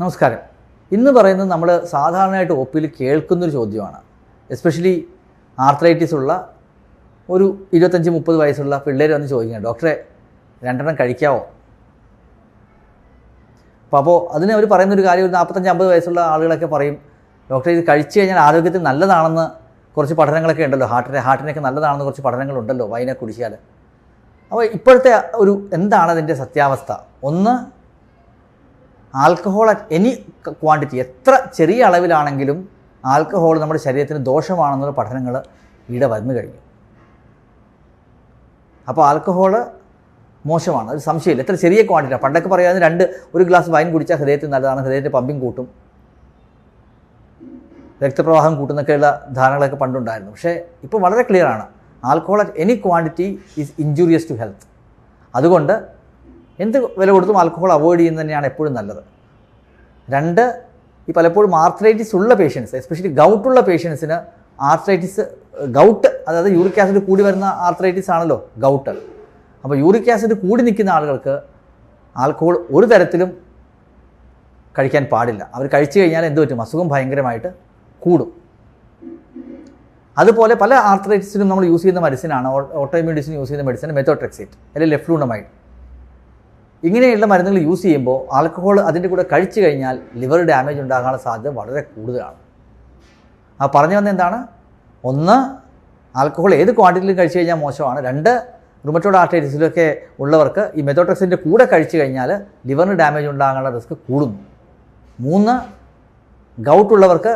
നമസ്കാരം. ഇന്ന് പറയുന്നത് നമ്മൾ സാധാരണയായിട്ട് ഒ പിയിൽ കേൾക്കുന്നൊരു ചോദ്യമാണ്. എസ്പെഷ്യലി ആർത്രൈറ്റിസ് ഉള്ള ഒരു 25-30 വയസ്സുള്ള പിള്ളേർ വന്ന് ചോദിക്കുകയാണ്, ഡോക്ടറെ 2 കഴിക്കാവോ? അപ്പോൾ അതിന് അവർ പറയുന്നൊരു കാര്യം, ഒരു 45-50 വയസ്സുള്ള ആളുകളൊക്കെ പറയും, ഡോക്ടറെ ഇത് കഴിച്ചു കഴിഞ്ഞാൽ ആരോഗ്യത്തിന് നല്ലതാണെന്ന് കുറച്ച് പഠനങ്ങളൊക്കെ ഉണ്ടല്ലോ, ഹാർട്ടിനൊക്കെ നല്ലതാണെന്ന് കുറച്ച് പഠനങ്ങളുണ്ടല്ലോ വൈനെ കുടിച്ചാൽ. അപ്പോൾ ഇപ്പോഴത്തെ ഒരു എന്താണ് അതിൻ്റെ സത്യാവസ്ഥ? ഒന്ന്, ആൽക്കഹോൾ അറ്റ് എനി ക്വാണ്ടിറ്റി, എത്ര ചെറിയ അളവിലാണെങ്കിലും ആൽക്കഹോൾ നമ്മുടെ ശരീരത്തിന് ദോഷമാണെന്നുള്ള പഠനങ്ങൾ ഇവിടെ വന്നു കഴിഞ്ഞു. അപ്പോൾ ആൽക്കഹോൾ മോശമാണ്, ഒരു സംശയമില്ല. എത്ര ചെറിയ ക്വാണ്ടിറ്റി. പണ്ടൊക്കെ പറയാതെ ഒരു ഗ്ലാസ് വൈൻ കുടിച്ചാൽ ഹൃദയത്തിന് നല്ലതാണ്, ഹൃദയത്തിൻ്റെ പമ്പിങ് കൂട്ടും, രക്തപ്രവാഹം കൂട്ടുന്നൊക്കെയുള്ള ധാരണകളൊക്കെ പണ്ടുണ്ടായിരുന്നു. പക്ഷേ ഇപ്പോൾ വളരെ ക്ലിയറാണ്, alcohol at any quantity is injurious to health. അതുകൊണ്ട് എന്ത് വില കൊടുത്തും ആൽക്കഹോൾ അവോയ്ഡ് ചെയ്യുന്നത് തന്നെയാണ് എപ്പോഴും നല്ലത്. 2, ഈ പലപ്പോഴും ആർത്രൈറ്റിസ് ഉള്ള പേഷ്യൻസ്, എസ്പെഷ്യലി ഗൗട്ടുള്ള പേഷ്യൻസിന് ഗൗട്ട്, അതായത് യൂറിക് ആസിഡ് കൂടി വരുന്ന ആർത്രൈറ്റിസ് ആണല്ലോ ഗൗട്ട്. അപ്പോൾ യൂറിക് ആസിഡ് കൂടി നിൽക്കുന്ന ആളുകൾക്ക് ആൽക്കഹോൾ ഒരു തരത്തിലും കഴിക്കാൻ പാടില്ല. അവർ കഴിച്ചു കഴിഞ്ഞാൽ എന്ത് പറ്റും? അസുഖം ഭയങ്കരമായിട്ട് കൂടും. അതുപോലെ പല ആർത്രൈറ്റിസിനും നമ്മൾ യൂസ് ചെയ്യുന്ന മെഡിസിനാണ്, ഓട്ടോഇമ്യൂൺ ഡിസീസിന് യൂസ് ചെയ്യുന്ന മെഡിസിൻ മെത്തോട്രെക്സേറ്റ് അല്ലെങ്കിൽ ലെഫ്ലൂണമൈഡ്. ഇങ്ങനെയുള്ള മരുന്നുകൾ യൂസ് ചെയ്യുമ്പോൾ ആൽക്കഹോൾ അതിൻ്റെ കൂടെ കഴിച്ചു കഴിഞ്ഞാൽ ലിവർ ഡാമേജ് ഉണ്ടാകാനുള്ള സാധ്യത വളരെ കൂടുതലാണ്. ആ പറഞ്ഞു വന്ന എന്താണ്? 1, ആൽക്കഹോൾ ഏത് ക്വാണ്ടിറ്റിയിലും കഴിച്ചു കഴിഞ്ഞാൽ മോശമാണ്. 2, റുമറ്റോയ്ഡ് ആർത്രൈറ്റിസിലൊക്കെ ഉള്ളവർക്ക് ഈ മെത്തോട്രെക്സിൻ്റെ കൂടെ കഴിച്ചു കഴിഞ്ഞാൽ ലിവറിന് ഡാമേജ് ഉണ്ടാകാനുള്ള റിസ്ക് കൂടുന്നു. 3, ഗൗട്ടുള്ളവർക്ക്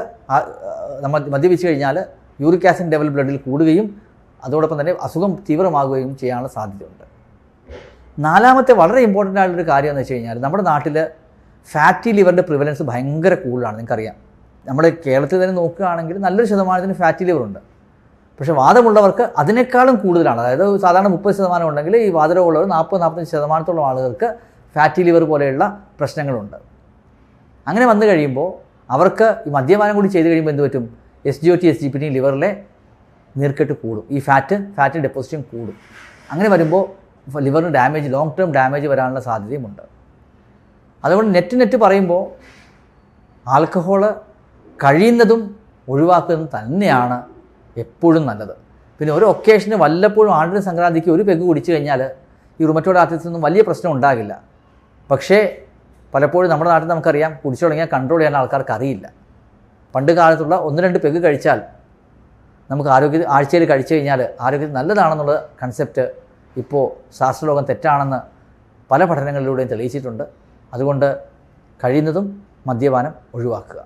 നമ്മൾ മദ്യപിച്ച് കഴിഞ്ഞാൽ യൂറിക് ആസിഡ് ലെവൽ ബ്ലഡിൽ കൂടുകയും അതോടൊപ്പം തന്നെ അസുഖം തീവ്രമാകുകയും ചെയ്യാനുള്ള സാധ്യതയുണ്ട്. 4-മത്തെ വളരെ ഇമ്പോർട്ടൻ്റ് ആയിട്ടുള്ളൊരു കാര്യം എന്ന് വെച്ച് കഴിഞ്ഞാൽ, നമ്മുടെ നാട്ടിൽ ഫാറ്റി ലിവറിൻ്റെ പ്രിവലൻസ് ഭയങ്കര കൂടുതലാണ്. നിങ്ങൾക്കറിയാം, നമ്മുടെ കേരളത്തിൽ തന്നെ നോക്കുകയാണെങ്കിൽ നല്ലൊരു ശതമാനത്തിന് ഫാറ്റി ലിവർ ഉണ്ട്. പക്ഷേ വാദമുള്ളവർക്ക് അതിനേക്കാളും കൂടുതലാണ്. അതായത് സാധാരണ 30% ഉണ്ടെങ്കിൽ ഈ വാതരോഗമുള്ളവർ 40-45% ആളുകൾക്ക് ഫാറ്റി ലിവർ പോലെയുള്ള പ്രശ്നങ്ങളുണ്ട്. അങ്ങനെ വന്നു കഴിയുമ്പോൾ അവർക്ക് ഈ മദ്യപാനം കൂടി ചെയ്ത് കഴിയുമ്പോൾ എന്ത് പറ്റും? SGOT SGPT ലിവറിലെ നീർക്കെട്ട് കൂടും, ഈ ഫാറ്റ് ഡെപ്പോസിറ്റും കൂടും. അങ്ങനെ വരുമ്പോൾ ലിവറിന് ഡാമേജ്, ലോങ് ടേം ഡാമേജ് വരാനുള്ള സാധ്യതയുമുണ്ട്. അതുകൊണ്ട് നെറ്റ് പറയുമ്പോൾ ആൽക്കഹോള് കഴിയുന്നതും ഒഴിവാക്കുന്നത് തന്നെയാണ് എപ്പോഴും നല്ലത്. പിന്നെ ഒരു ഒക്കേഷന് വല്ലപ്പോഴും ആണ്ടിന് സംക്രാന്തിക്ക് ഒരു പെഗ് കുടിച്ചു കഴിഞ്ഞാൽ ഈ റുമറ്റോയ്ഡ് ആർത്രൈറ്റിസിനൊന്നും വലിയ പ്രശ്നം ഉണ്ടാകില്ല. പക്ഷേ പലപ്പോഴും നമ്മുടെ നാട്ടിൽ നമുക്കറിയാം, കുടിച്ചു തുടങ്ങിയാൽ കൺട്രോൾ ചെയ്യാൻ ആൾക്കാർക്ക് അറിയില്ല. പണ്ട് കാലത്തുള്ള 1-2 പെഗ് കഴിച്ചാൽ നമുക്ക് ആഴ്ചയിൽ കഴിച്ചു കഴിഞ്ഞാൽ ആരോഗ്യത്തിന് നല്ലതാണെന്നുള്ള കൺസെപ്റ്റ് ഇപ്പോൾ ശാസ്ത്രലോകം തെറ്റാണെന്ന് പല പഠനങ്ങളിലൂടെയും തെളിയിച്ചിട്ടുണ്ട്. അതുകൊണ്ട് കഴിയുന്നതും മദ്യപാനം ഒഴിവാക്കുക.